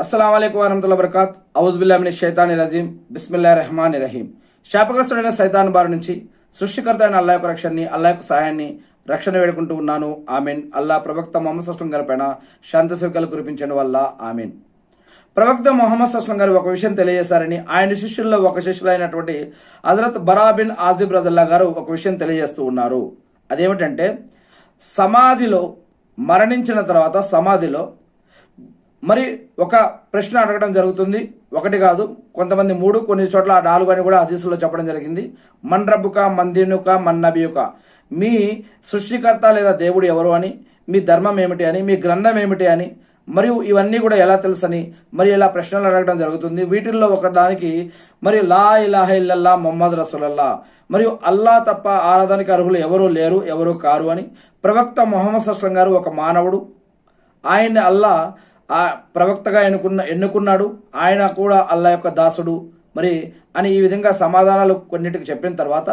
అస్సలాముఅలైకుం వరహమతుల్లాహి వబరకాత్ ఔజుబిల్లాహి మినష్ షైతానిర్ రజీం బిస్మిల్లాహిర్ రహమానిర్ రహీం. శాపగ్రస్తుడైన సైతాన్ బారి నుంచి సృష్టికర్త అయిన అల్లాహ్ యొక్క రక్షణని, అల్లాహ్ యొక్క సహాయాన్ని, రక్షణ వేడుకుంటూ ఉన్నాను. ఆమీన్. అల్లాహ్ ప్రవక్త ముహమ్మద్ సల్లం గారి పైన శాంతి సుఖాలు కురిపించడం వల్ల ఆమీన్. ప్రవక్త ముహమ్మద్ సల్లం గారు ఒక విషయం తెలియజేశారని ఆయన శిష్యుల్లో ఒక శిష్యులైనటువంటి హజరత్ బరా బిన్ ఆజిబ్ రజల్లా గారు ఒక విషయం తెలియజేస్తూ ఉన్నారు. అదేమిటంటే, సమాధిలో మరణించిన తర్వాత సమాధిలో మరి ఒక ప్రశ్న అడగడం జరుగుతుంది. ఒకటి కాదు, కొంతమంది మూడు, కొన్ని చోట్ల 4 అని కూడా హదీసులో చెప్పడం జరిగింది. మన్ రబ్బుక, మన్ దీనుక, మన్ నబియుక, మీ సృష్టికర్త లేదా దేవుడు ఎవరు అని, మీ ధర్మం ఏమిటి అని, మీ గ్రంథం ఏమిటి అని, మరియు ఇవన్నీ కూడా ఎలా తెలుసని మరి ఇలా ప్రశ్నలు అడగడం జరుగుతుంది. వీటిల్లో ఒకదానికి మరి లా ఇలాహ ఇల్లల్లా ముహమ్మద్ రసూలుల్లా, మరియు అల్లా తప్ప ఆరాధనకి అర్హులు ఎవరూ లేరు, ఎవరూ కారు అని ప్రవక్త ముహమ్మద్ సల్లం గారు ఒక మానవుడు, ఆయన్ని అల్లా ఆ ప్రవక్తగా ఎన్నుకున్నాడు, ఆయన కూడా అల్లా యొక్క దాసుడు మరి అని ఈ విధంగా సమాధానాలు కొన్నిటికి చెప్పిన తర్వాత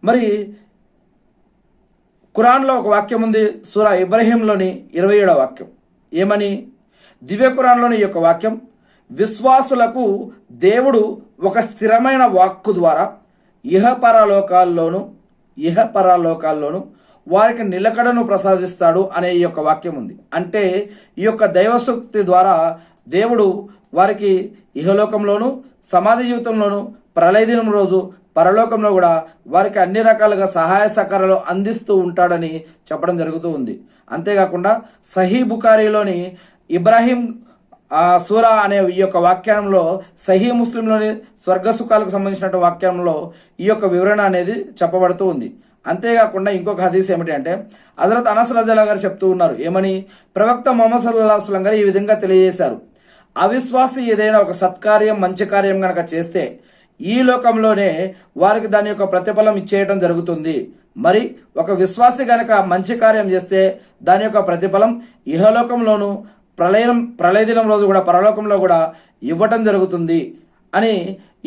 మరి ఖురాన్లో ఒక వాక్యం ఉంది, సూరా ఇబ్రహీంలోని 27వ వాక్యం. ఏమని? దివ్య ఖురాన్లోని ఈ యొక్క వాక్యం, విశ్వాసులకు దేవుడు ఒక స్థిరమైన వాక్కు ద్వారా ఇహపరలోకాల్లోనూ వారికి నిలకడను ప్రసాదిస్తాడు అనే ఈ యొక్క వాక్యం ఉంది. అంటే ఈ యొక్క దైవశక్తి ద్వారా దేవుడు వారికి ఇహలోకంలోను, సమాధి జీవితంలోను, ప్రళయ దినం రోజు పరలోకంలో కూడా వారికి అన్ని రకాలుగా సహాయ సహకారాలు అందిస్తూ ఉంటాడని చెప్పడం జరుగుతూ ఉంది. అంతేకాకుండా సహీ బుఖారీలోని ఇబ్రాహీం సూరా అనే ఈ యొక్క వాక్యంలో, సహీ ముస్లింలోని స్వర్గ సుఖాలకు సంబంధించిన వాక్యంలో ఈ యొక్క వివరణ అనేది చెప్పబడుతూ ఉంది. అంతేకాకుండా ఇంకొక హదీస్ ఏమిటి అంటే, హజరత్ అనస్ రజల్లా గారు చెప్తూ ఉన్నారు. ఏమని? ప్రవక్త ముహమ్మద్ సల్లల్లాహు అలైహి వసల్లం గారు ఈ విధంగా తెలియజేశారు, అవిశ్వాసి ఏదైనా ఒక సత్కార్యం, మంచి కార్యం కనుక చేస్తే ఈ లోకంలోనే వారికి దాని యొక్క ప్రతిఫలం ఇచ్చేయడం జరుగుతుంది. మరి ఒక విశ్వాసి కనుక మంచి కార్యం చేస్తే దాని యొక్క ప్రతిఫలం ఇహలోకంలోను, ప్రళయ దినం రోజు కూడా పరలోకంలో కూడా ఇవ్వటం జరుగుతుంది అని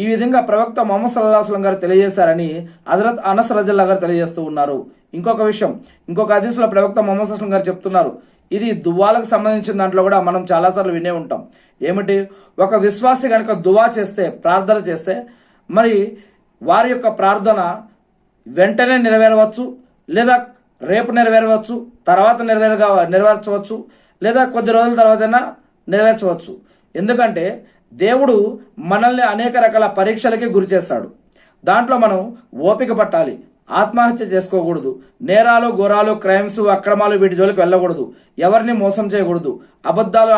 ఈ విధంగా ప్రవక్త ముహమ్మద్ సల్లల్లాహు అలైహి వసల్లం గారు తెలియజేశారని హజరత్ అనస్ రజల్లా గారు తెలియజేస్తూ ఉన్నారు. ఇంకొక విషయం, ఇంకొక హదీసులో ప్రవక్త ముహమ్మద్ సల్లల్లాహు అలైహి వసల్లం గారు చెప్తున్నారు, ఇది దువాలకు సంబంధించిన దాంట్లో కూడా మనం చాలాసార్లు వినే ఉంటాం. ఏమిటి? ఒక విశ్వాసి కనుక దువా చేస్తే, ప్రార్థన చేస్తే మరి వారి యొక్క ప్రార్థన వెంటనే నెరవేరవచ్చు, లేదా రేపు నెరవేరవచ్చు, తర్వాత నెరవేర్చవచ్చు, లేదా కొద్ది రోజుల తర్వాతైనా నెరవేర్చవచ్చు. ఎందుకంటే దేవుడు మనల్ని అనేక రకాల పరీక్షలకి గురి చేస్తాడు. దాంట్లో మనం ఓపిక పట్టాలి, ఆత్మహత్య చేసుకోకూడదు, నేరాలు, ఘోరాలు, క్రైమ్స్, అక్రమాలు వీటి జోలికి వెళ్ళకూడదు, ఎవరిని మోసం చేయకూడదు, అబద్ధాలు